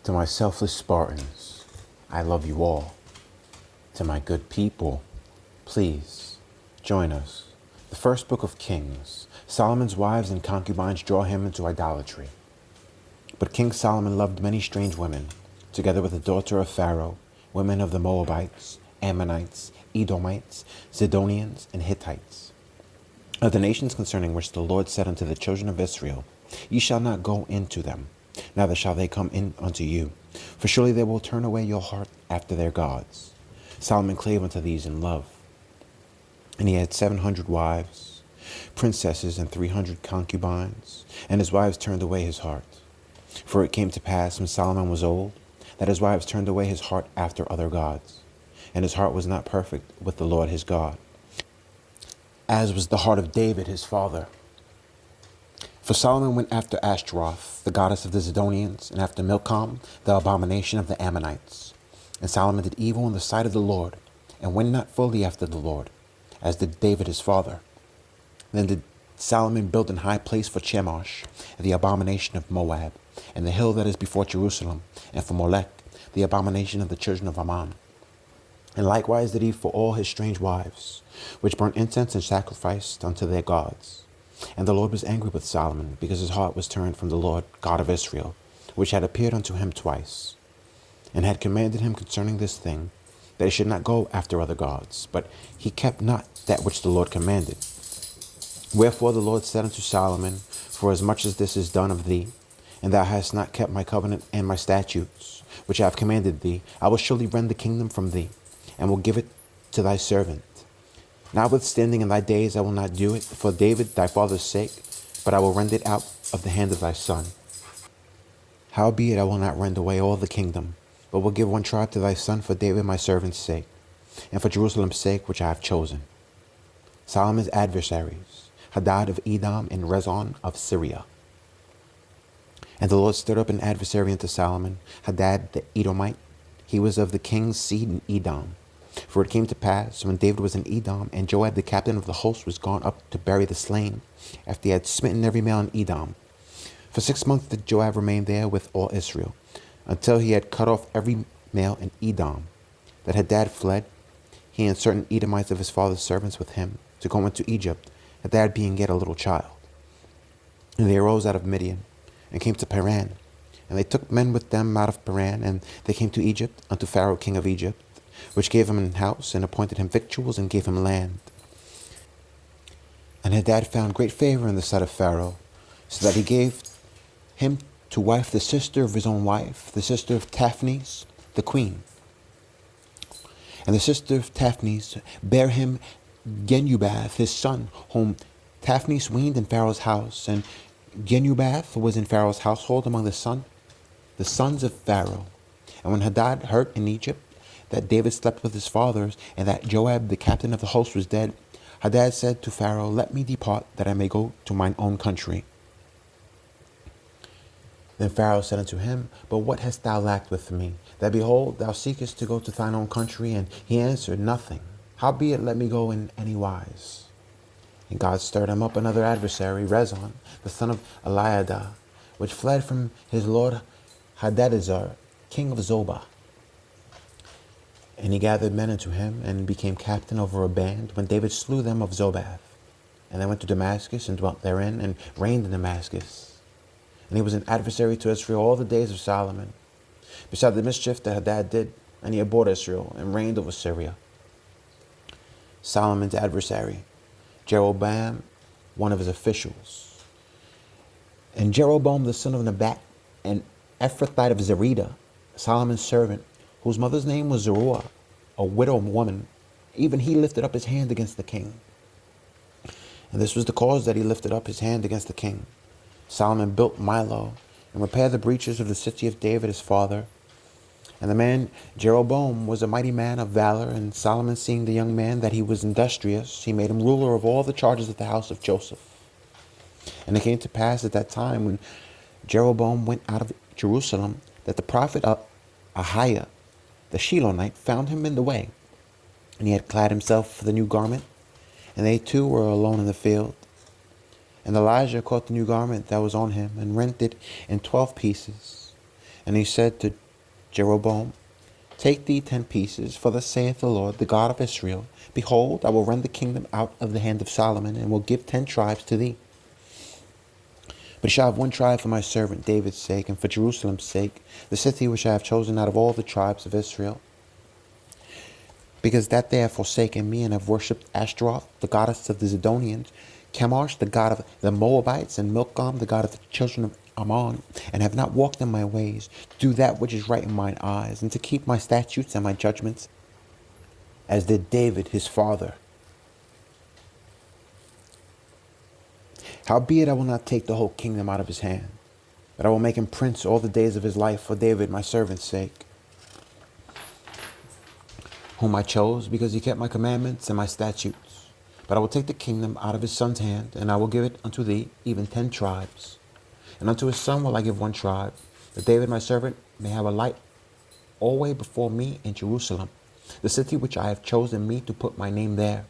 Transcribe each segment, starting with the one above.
To my selfless Spartans, I love you all. To my good people, please join us. The first book of Kings. Solomon's wives and concubines draw him into idolatry. But King Solomon loved many strange women, together with the daughter of Pharaoh, women of the Moabites, Ammonites, Edomites, Zidonians, and Hittites, of the nations concerning which the Lord said unto the children of Israel, Ye shall not go into them, neither shall they come in unto you, for surely they will turn away your heart after their gods. Solomon clave unto these in love. And he had 700 wives, princesses, and 300 concubines, and his wives turned away his heart. For it came to pass, when Solomon was old, that his wives turned away his heart after other gods, and his heart was not perfect with the Lord his God, as was the heart of David his father. For Solomon went after Ashtaroth, the goddess of the Zidonians, and after Milcom, the abomination of the Ammonites. And Solomon did evil in the sight of the Lord, and went not fully after the Lord, as did David his father. Then did Solomon build an high place for Chemosh, the abomination of Moab, and the hill that is before Jerusalem, and for Molech, the abomination of the children of Ammon. And likewise did he for all his strange wives, which burnt incense and sacrificed unto their gods. And the Lord was angry with Solomon, because his heart was turned from the Lord God of Israel, which had appeared unto him twice, and had commanded him concerning this thing, that he should not go after other gods. But he kept not that which the Lord commanded. Wherefore the Lord said unto Solomon, Forasmuch as this is done of thee, and thou hast not kept my covenant and my statutes, which I have commanded thee, I will surely rend the kingdom from thee, and will give it to thy servant. Notwithstanding in thy days I will not do it for David thy father's sake, but I will rend it out of the hand of thy son. Howbeit I will not rend away all the kingdom, but will give one tribe to thy son for David my servant's sake, and for Jerusalem's sake which I have chosen. Solomon's adversaries, Hadad of Edom and Rezon of Syria. And the Lord stirred up an adversary unto Solomon, Hadad the Edomite. He was of the king's seed in Edom. For it came to pass, when David was in Edom, and Joab the captain of the host was gone up to bury the slain, after he had smitten every male in Edom. For 6 months did Joab remain there with all Israel, until he had cut off every male in Edom. That Hadad fled, he and certain Edomites of his father's servants with him, to go into Egypt, Hadad being yet a little child. And they arose out of Midian, and came to Paran. And they took men with them out of Paran, and they came to Egypt, unto Pharaoh king of Egypt, which gave him an house, and appointed him victuals, and gave him land. And Hadad found great favor in the sight of Pharaoh, so that he gave him to wife the sister of his own wife, the sister of Taphnes, the queen. And the sister of Taphnes bare him Genubath, his son, whom Taphnes weaned in Pharaoh's house. And Genubath was in Pharaoh's household among the sons of Pharaoh. And when Hadad heard in Egypt that David slept with his fathers, and that Joab the captain of the host was dead, Hadad said to Pharaoh, Let me depart, that I may go to mine own country. Then Pharaoh said unto him, But what hast thou lacked with me, that behold, thou seekest to go to thine own country? And he answered, Nothing. Howbeit let me go in any wise. And God stirred him up another adversary, Rezon, the son of Eliadah, which fled from his lord Hadadezer, king of Zobah. And he gathered men unto him, and became captain over a band, when David slew them of Zobath. And they went to Damascus, and dwelt therein, and reigned in Damascus. And he was an adversary to Israel all the days of Solomon, beside the mischief that Hadad did, and he abhorred Israel, and reigned over Syria. Solomon's adversary, Jeroboam, one of his officials. And Jeroboam the son of Nebat, an Ephrathite of Zerida, Solomon's servant, whose mother's name was Zeruiah, a widow woman, even he lifted up his hand against the king. And this was the cause that he lifted up his hand against the king. Solomon built Milo, and repaired the breaches of the city of David his father. And the man Jeroboam was a mighty man of valor, and Solomon, seeing the young man that he was industrious, he made him ruler of all the charges of the house of Joseph. And it came to pass at that time, when Jeroboam went out of Jerusalem, that the prophet Ahiah, the Shilonite, found him in the way, and he had clad himself with a new garment, and they two were alone in the field. And Elijah caught the new garment that was on him, and rent it in 12 pieces, And he said to Jeroboam, take thee 10 pieces, for thus saith the Lord, the God of Israel, behold, I will rend the kingdom out of the hand of Solomon, and will give 10 tribes to thee. But he shall have 1 tribe for my servant David's sake, and for Jerusalem's sake, the city which I have chosen out of all the tribes of Israel. Because that they have forsaken me, and have worshipped Ashtaroth, the goddess of the Zidonians, Chemosh, the god of the Moabites, and Milcom, the god of the children of Ammon, and have not walked in my ways, to do that which is right in mine eyes, and to keep my statutes and my judgments, as did David his father. Howbeit I will not take the whole kingdom out of his hand, but I will make him prince all the days of his life for David my servant's sake, whom I chose, because he kept my commandments and my statutes. But I will take the kingdom out of his son's hand, and I will give it unto thee, even 10 tribes. And unto his son will I give 1 tribe, that David my servant may have a light always before me in Jerusalem, the city which I have chosen me to put my name there.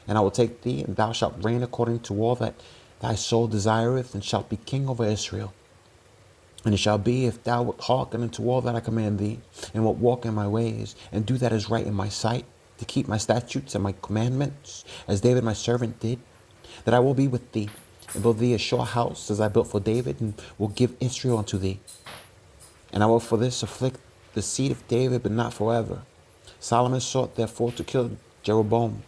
And I will take thee, and thou shalt reign according to all that thy soul desireth, and shalt be king over Israel. And it shall be, if thou wilt hearken unto all that I command thee, and wilt walk in my ways, and do that is right in my sight, to keep my statutes and my commandments, as David my servant did, that I will be with thee, and build thee a sure house, as I built for David, and will give Israel unto thee. And I will for this afflict the seed of David, but not forever. Solomon sought therefore to kill Jeroboam.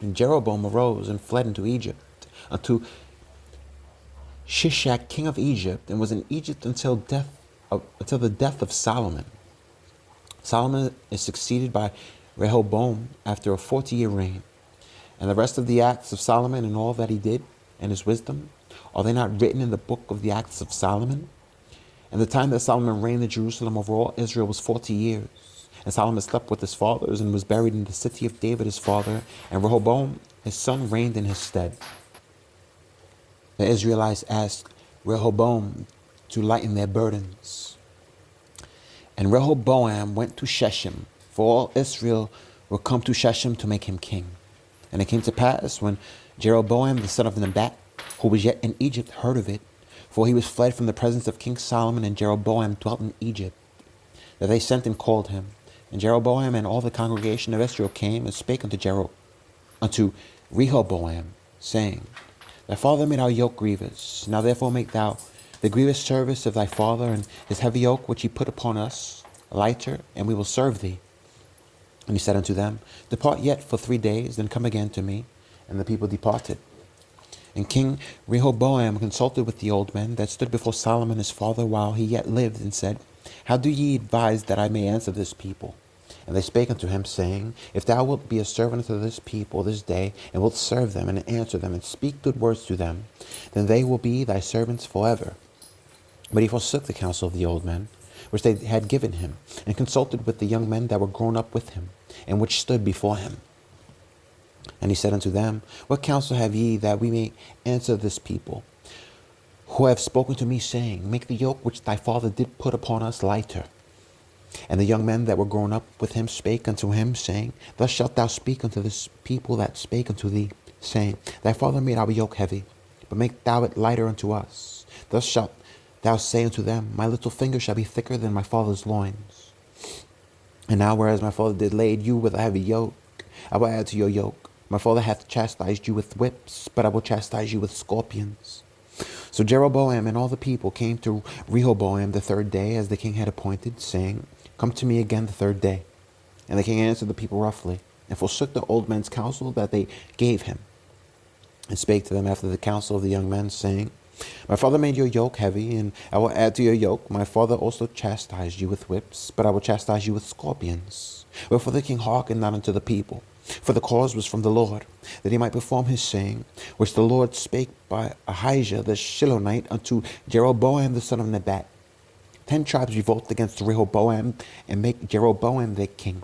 And Jeroboam arose and fled into Egypt, unto Shishak king of Egypt, and was in Egypt until the death of Solomon. Solomon is succeeded by Rehoboam after a 40-year reign. And the rest of the acts of Solomon, and all that he did, and his wisdom, are they not written in the book of the acts of Solomon? And the time that Solomon reigned in Jerusalem over all Israel was 40 years. And Solomon slept with his fathers, and was buried in the city of David his father, and Rehoboam his son reigned in his stead. The Israelites asked Rehoboam to lighten their burdens. And Rehoboam went to Shechem, for all Israel were come to Shechem to make him king. And it came to pass, when Jeroboam the son of Nebat, who was yet in Egypt, heard of it, for he was fled from the presence of King Solomon, and Jeroboam dwelt in Egypt, that they sent and called him. And Jeroboam and all the congregation of Israel came and spake unto Rehoboam, saying, Thy father made our yoke grievous. Now therefore make thou the grievous service of thy father, and his heavy yoke which he put upon us lighter, and we will serve thee. And he said unto them, Depart yet for 3 days, then come again to me. And the people departed. And King Rehoboam consulted with the old men that stood before Solomon his father while he yet lived, and said, How do ye advise that I may answer this people? And they spake unto him, saying, If thou wilt be a servant unto this people this day, and wilt serve them, and answer them, and speak good words to them, then they will be thy servants forever. But he forsook the counsel of the old men, which they had given him, and consulted with the young men that were grown up with him, and which stood before him. And he said unto them, What counsel have ye, that we may answer this people, who have spoken to me, saying, Make the yoke which thy father did put upon us lighter? And the young men that were grown up with him spake unto him, saying, Thus shalt thou speak unto this people that spake unto thee, saying, Thy father made our yoke heavy, but make thou it lighter unto us. Thus shalt thou say unto them, My little finger shall be thicker than my father's loins. And now whereas my father did lade you with a heavy yoke, I will add to your yoke. My father hath chastised you with whips, but I will chastise you with scorpions. So Jeroboam and all the people came to Rehoboam the 3rd day, as the king had appointed, saying, Come to me again the 3rd day. And the king answered the people roughly, and forsook the old men's counsel that they gave him, and spake to them after the counsel of the young men, saying, My father made your yoke heavy, and I will add to your yoke. My father also chastised you with whips, but I will chastise you with scorpions. Wherefore the king hearkened not unto the people, for the cause was from the Lord, that he might perform his saying, which the Lord spake by Ahijah the Shilonite unto Jeroboam the son of Nebat. 10 tribes revolt against Rehoboam, and make Jeroboam their king.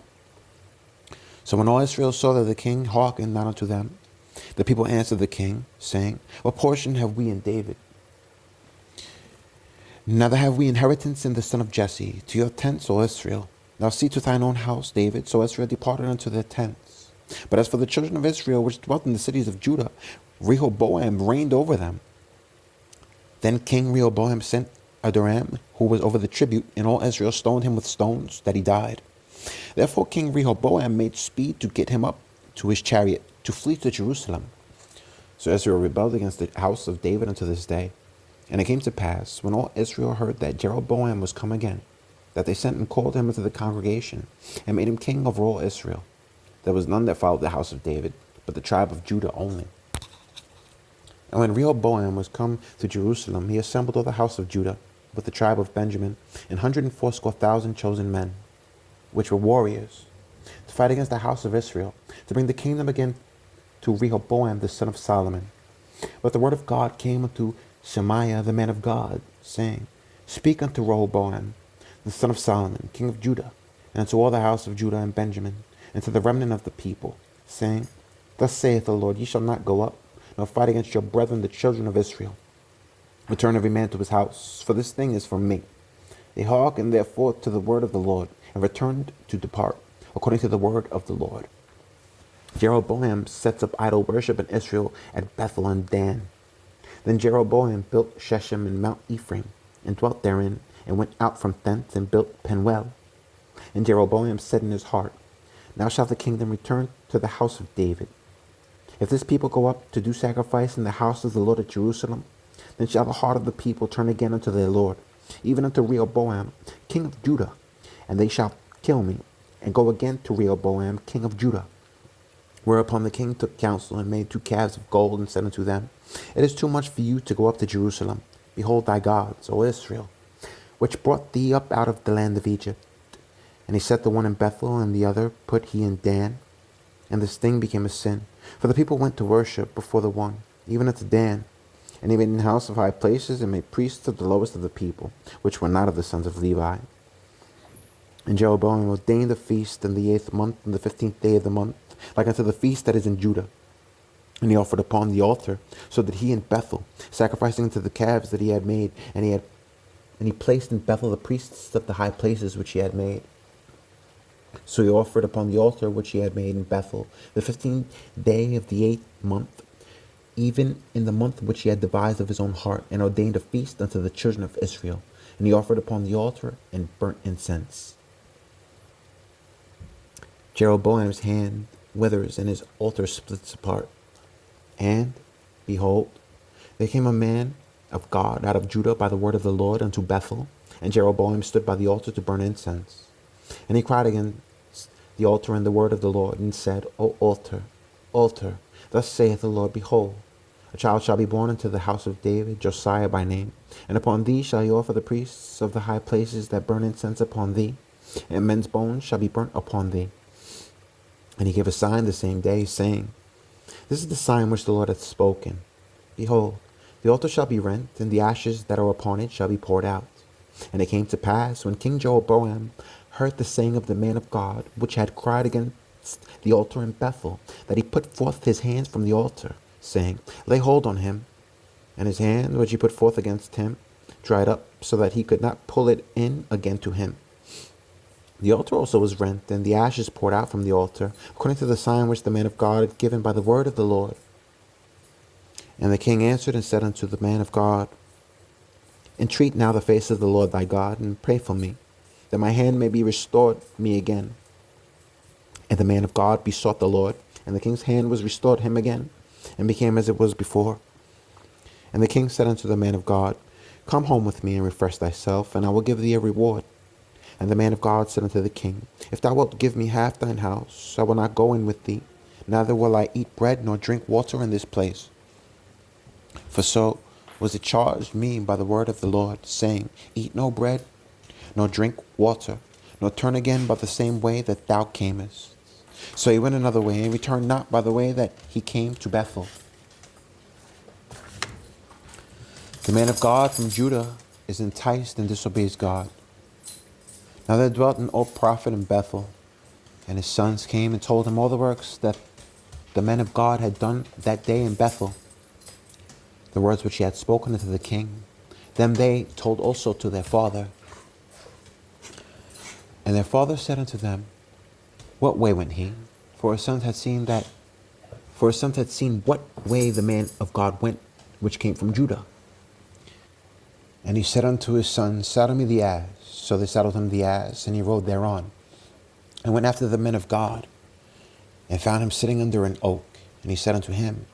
So when all Israel saw that the king hearkened not unto them, the people answered the king, saying, What portion have we in David? Neither have we inheritance in the son of Jesse. To your tents, O Israel. Thou see to thine own house, David. So Israel departed unto their tents. But as for the children of Israel, which dwelt in the cities of Judah, Rehoboam reigned over them. Then King Rehoboam sent Adoram, who was over the tribute, and all Israel stoned him with stones, that he died. Therefore King Rehoboam made speed to get him up to his chariot, to flee to Jerusalem. So Israel rebelled against the house of David unto this day. And it came to pass, when all Israel heard that Jeroboam was come again, that they sent and called him into the congregation, and made him king over all Israel. There was none that followed the house of David, but the tribe of Judah only. And when Rehoboam was come to Jerusalem, he assembled all the house of Judah, with the tribe of Benjamin, 180,000 chosen men, which were warriors, to fight against the house of Israel, to bring the kingdom again to Rehoboam the son of Solomon. But the word of God came unto Shemaiah the man of God, saying, Speak unto Rehoboam the son of Solomon, king of Judah, and unto all the house of Judah and Benjamin, and to the remnant of the people, saying, Thus saith the Lord, Ye shall not go up, nor fight against your brethren the children of Israel. Return every man to his house, for this thing is from me. They hearkened therefore to the word of the Lord, and returned to depart, according to the word of the Lord. Jeroboam sets up idol worship in Israel at Bethel and Dan. Then Jeroboam built Shechem and Mount Ephraim, and dwelt therein, and went out from thence and built Penuel. And Jeroboam said in his heart, Now shall the kingdom return to the house of David. If this people go up to do sacrifice in the house of the Lord at Jerusalem, then shall the heart of the people turn again unto their Lord, even unto Rehoboam, king of Judah, and they shall kill me, and go again to Rehoboam, king of Judah. Whereupon the king took counsel, and made 2 calves of gold, and said unto them, It is too much for you to go up to Jerusalem. Behold thy gods, O Israel, which brought thee up out of the land of Egypt. And he set the one in Bethel, and the other put he in Dan. And this thing became a sin, for the people went to worship before the one, even unto Dan. And he made an house of high places, and made priests of the lowest of the people, which were not of the sons of Levi. And Jeroboam ordained a feast in the 8th month, and the 15th day of the month, like unto the feast that is in Judah. And he offered upon the altar, so that he in Bethel, sacrificing to the calves that he had made, and he placed in Bethel the priests of the high places which he had made. So he offered upon the altar which he had made in Bethel, the 15th day of the 8th month, even in the month which he had devised of his own heart, and ordained a feast unto the children of Israel. And he offered upon the altar and burnt incense. Jeroboam's hand withers, and his altar splits apart. And, behold, there came a man of God out of Judah by the word of the Lord unto Bethel, and Jeroboam stood by the altar to burn incense. And he cried against the altar in the word of the Lord, and said, O altar, altar, thus saith the Lord, Behold, a child shall be born unto the house of David, Josiah by name, and upon thee shall he offer the priests of the high places that burn incense upon thee, and men's bones shall be burnt upon thee. And he gave a sign the same day, saying, This is the sign which the Lord hath spoken. Behold, the altar shall be rent, and the ashes that are upon it shall be poured out. And it came to pass, when King Jeroboam heard the saying of the man of God, which had cried against the altar in Bethel, that he put forth his hands from the altar, saying, Lay hold on him. And his hand, which he put forth against him, dried up, so that he could not pull it in again to him. The altar also was rent, and the ashes poured out from the altar, according to the sign which the man of God had given by the word of the Lord. And the king answered and said unto the man of God, Entreat now the face of the Lord thy God, and pray for me, that my hand may be restored me again. And the man of God besought the Lord, and the king's hand was restored him again, and became as it was before. And the king said unto the man of God, Come home with me, and refresh thyself, and I will give thee a reward. And the man of God said unto the king, If thou wilt give me half thine house, I will not go in with thee, neither will I eat bread nor drink water in this place. For so was it charged me by the word of the Lord, saying, Eat no bread, nor drink water, nor turn again by the same way that thou camest. So he went another way, and returned not by the way that he came to Bethel. The man of God from Judah is enticed and disobeys God. Now there dwelt an old prophet in Bethel, and his sons came and told him all the works that the men of God had done that day in Bethel, the words which he had spoken unto the king. Them they told also to their father. And their father said unto them, What way went he? For his sons had seen what way the man of God went, which came from Judah. And he said unto his sons, Saddle me the ass. So they saddled him the ass, and he rode thereon, and went after the men of God, and found him sitting under an oak. And he said unto him,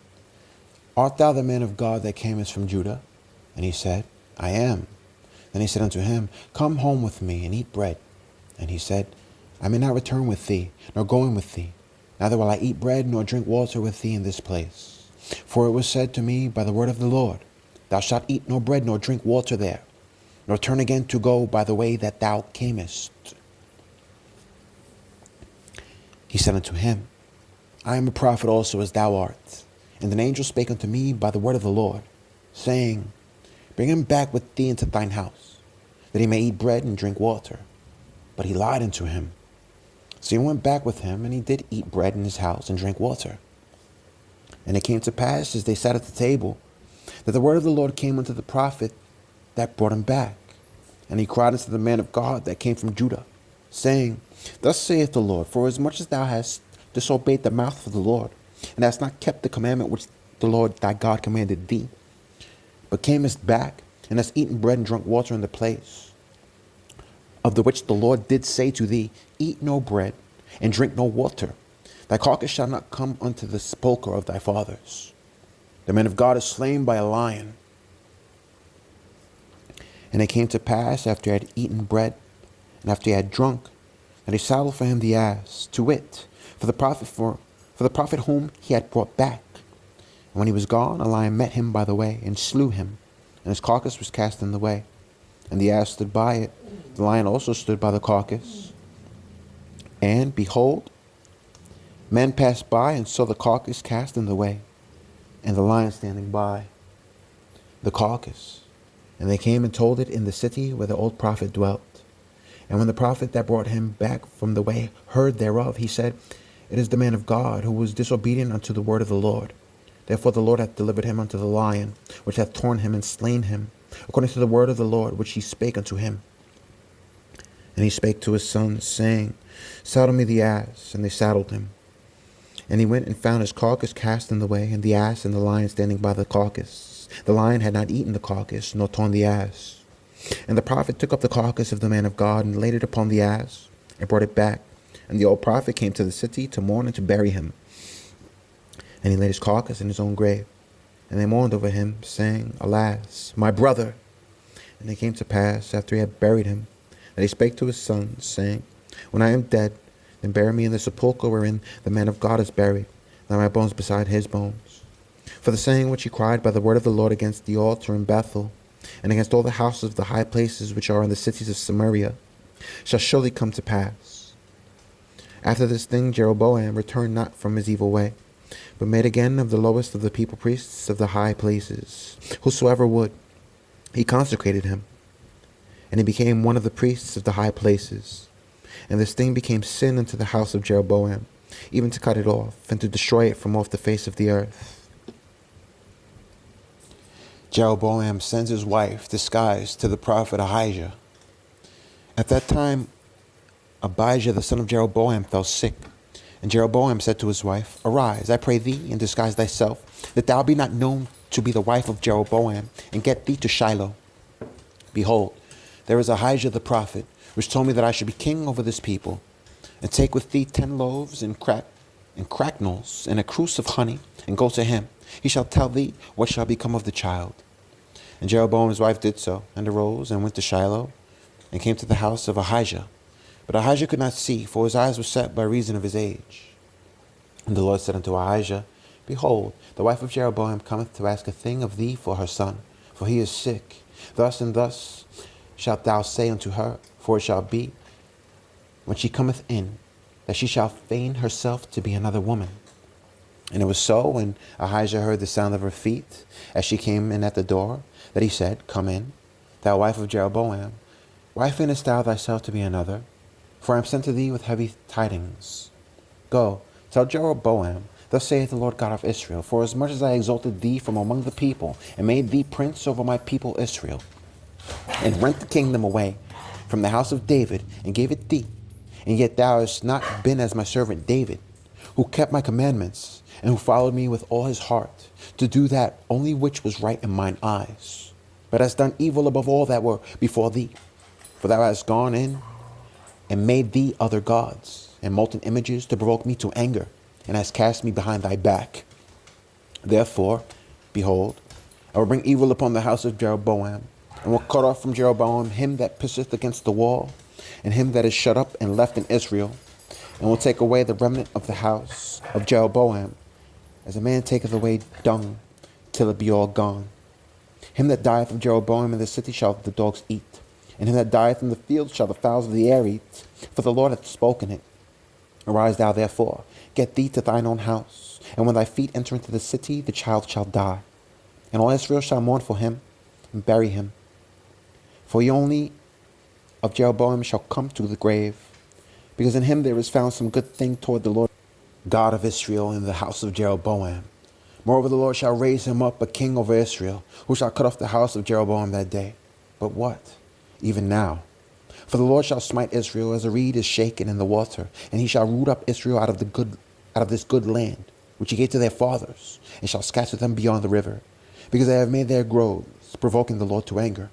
Art thou the man of God that camest from Judah? And he said, I am. Then he said unto him, Come home with me, and eat bread. And he said, I may not return with thee, nor go in with thee. Neither will I eat bread, nor drink water with thee in this place. For it was said to me by the word of the Lord, Thou shalt eat no bread, nor drink water there, nor turn again to go by the way that thou camest. He said unto him, I am a prophet also as thou art. And an angel spake unto me by the word of the Lord, saying, Bring him back with thee into thine house, that he may eat bread and drink water. But he lied unto him. So he went back with him, and he did eat bread in his house and drink water. And it came to pass, as they sat at the table, that the word of the Lord came unto the prophet that brought him back. And he cried unto the man of God that came from Judah, saying, Thus saith the Lord, Forasmuch as thou hast disobeyed the mouth of the Lord, and hast not kept the commandment which the Lord thy God commanded thee, but camest back, and hast eaten bread and drunk water in the place, of the which the Lord did say to thee, Eat no bread, and drink no water. Thy carcass shall not come unto the sepulchre of thy fathers. The man of God is slain by a lion. And it came to pass, after he had eaten bread, and after he had drunk, that he saddled for him the ass, to wit, for the prophet whom he had brought back. And when he was gone, a lion met him by the way, and slew him, and his carcass was cast in the way. And the ass stood by it. The lion also stood by the carcass. And, behold, men passed by and saw the carcass cast in the way, and the lion standing by the carcass. And they came and told it in the city where the old prophet dwelt. And when the prophet that brought him back from the way heard thereof, he said, It is the man of God, who was disobedient unto the word of the Lord. Therefore the Lord hath delivered him unto the lion, which hath torn him and slain him, according to the word of the Lord, which he spake unto him. And he spake to his sons, saying, Saddle me the ass. And they saddled him. And he went and found his carcass cast in the way, and the ass and the lion standing by the carcass. The lion had not eaten the carcass, nor torn the ass. And the prophet took up the carcass of the man of God, and laid it upon the ass, and brought it back. And the old prophet came to the city to mourn and to bury him. And he laid his carcass in his own grave. And they mourned over him, saying, Alas, my brother! And it came to pass, after he had buried him, that he spake to his sons, saying, When I am dead, then bury me in the sepulchre wherein the man of God is buried, and my bones beside his bones. For the saying which he cried by the word of the Lord against the altar in Bethel, and against all the houses of the high places which are in the cities of Samaria, shall surely come to pass. After this thing Jeroboam returned not from his evil way, but made again of the lowest of the people priests of the high places, whosoever would. He consecrated him, and he became one of the priests of the high places. And this thing became sin unto the house of Jeroboam, even to cut it off, and to destroy it from off the face of the earth. Jeroboam sends his wife disguised to the prophet Ahijah. At that time, Abijah the son of Jeroboam fell sick. And Jeroboam said to his wife, Arise, I pray thee, and disguise thyself, that thou be not known to be the wife of Jeroboam, and get thee to Shiloh. Behold, there is Ahijah the prophet, which told me that I should be king over this people. And take with thee 10 loaves and cracknels, and a cruse of honey, and go to him. He shall tell thee what shall become of the child. And Jeroboam's wife did so, and arose, and went to Shiloh, and came to the house of Ahijah. But Ahijah could not see, for his eyes were set by reason of his age. And the Lord said unto Ahijah, Behold, the wife of Jeroboam cometh to ask a thing of thee for her son, for he is sick. Thus and thus shalt thou say unto her, for it shall be, when she cometh in, that she shall feign herself to be another woman. And it was so, when Ahijah heard the sound of her feet, as she came in at the door, that he said, Come in, thou wife of Jeroboam. Why feignest thou thyself to be another? For I am sent to thee with heavy tidings. Go, tell Jeroboam, Thus saith the Lord God of Israel, Forasmuch as I exalted thee from among the people, and made thee prince over my people Israel, and rent the kingdom away from the house of David, and gave it thee, and yet thou hast not been as my servant David, who kept my commandments, and who followed me with all his heart, to do that only which was right in mine eyes. but hast done evil above all that were before thee. For thou hast gone in and made thee other gods, and molten images to provoke me to anger, and hast cast me behind thy back. Therefore, behold, I will bring evil upon the house of Jeroboam, and will cut off from Jeroboam him that pisseth against the wall, and him that is shut up and left in Israel, and will take away the remnant of the house of Jeroboam, as a man taketh away dung, till it be all gone. Him that dieth of Jeroboam in the city shall the dogs eat, and him that dieth in the field shall the fowls of the air eat, for the Lord hath spoken it. Arise thou therefore, get thee to thine own house, and when thy feet enter into the city, the child shall die. And all Israel shall mourn for him, and bury him. For he only of Jeroboam shall come to the grave, because in him there is found some good thing toward the Lord God of Israel in the house of Jeroboam. Moreover, the Lord shall raise him up a king over Israel, who shall cut off the house of Jeroboam that day. But what? Even now. For the Lord shall smite Israel as a reed is shaken in the water, and he shall root up Israel out of this good land, which he gave to their fathers, and shall scatter them beyond the river, because they have made their groves, provoking the Lord to anger.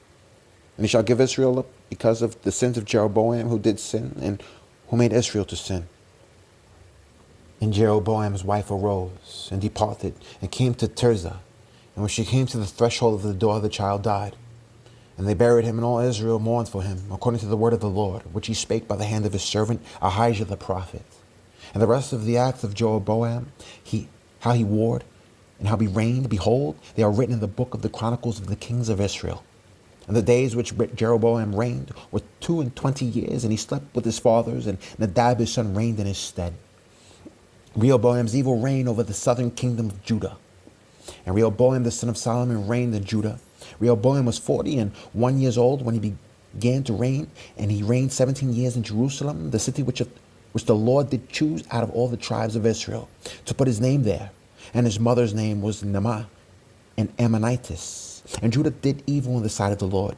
And he shall give Israel up because of the sins of Jeroboam, who did sin, and who made Israel to sin. And Jeroboam's wife arose, and departed, and came to Tirzah. And when she came to the threshold of the door, the child died. And they buried him, and all Israel mourned for him, according to the word of the Lord, which he spake by the hand of his servant Ahijah the prophet. And the rest of the acts of Jeroboam, how he warred, and how he reigned, behold, they are written in the book of the Chronicles of the kings of Israel. And the days which Jeroboam reigned were 22 years, and he slept with his fathers, and Nadab his son reigned in his stead. Rehoboam's evil reign over the southern kingdom of Judah. And Rehoboam the son of Solomon reigned in Judah. Rehoboam was 41 years old when he began to reign, and he reigned 17 years in Jerusalem, the city which the Lord did choose out of all the tribes of Israel, to put his name there. And his mother's name was Naamah, an Ammonitess. And Judah did evil in the sight of the Lord.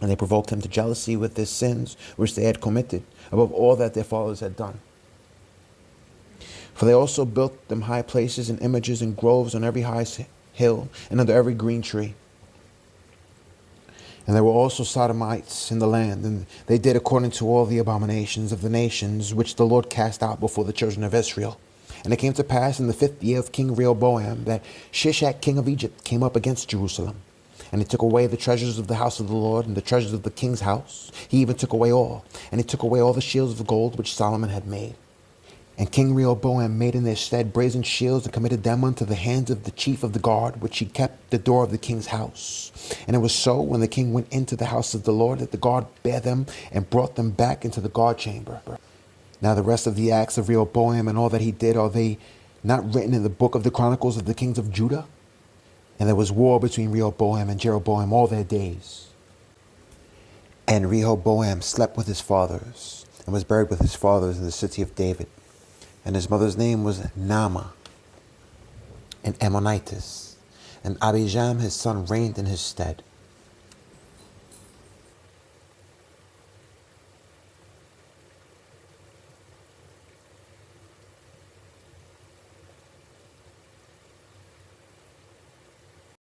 And they provoked him to jealousy with their sins, which they had committed, above all that their fathers had done. For they also built them high places and images and groves on every high hill and under every green tree. And there were also Sodomites in the land, and they did according to all the abominations of the nations which the Lord cast out before the children of Israel. And it came to pass in the 5th year of King Rehoboam that Shishak king of Egypt came up against Jerusalem. And he took away the treasures of the house of the Lord and the treasures of the king's house. He even took away all. And he took away all the shields of gold which Solomon had made. And King Rehoboam made in their stead brazen shields, and committed them unto the hands of the chief of the guard, which he kept the door of the king's house. And it was so, when the king went into the house of the Lord, that the guard bare them and brought them back into the guard chamber. Now the rest of the acts of Rehoboam and all that he did, are they not written in the book of the Chronicles of the kings of Judah? And there was war between Rehoboam and Jeroboam all their days. And Rehoboam slept with his fathers, and was buried with his fathers in the city of David. And his mother's name was Naamah, an Ammonitess. And Abijam his son reigned in his stead.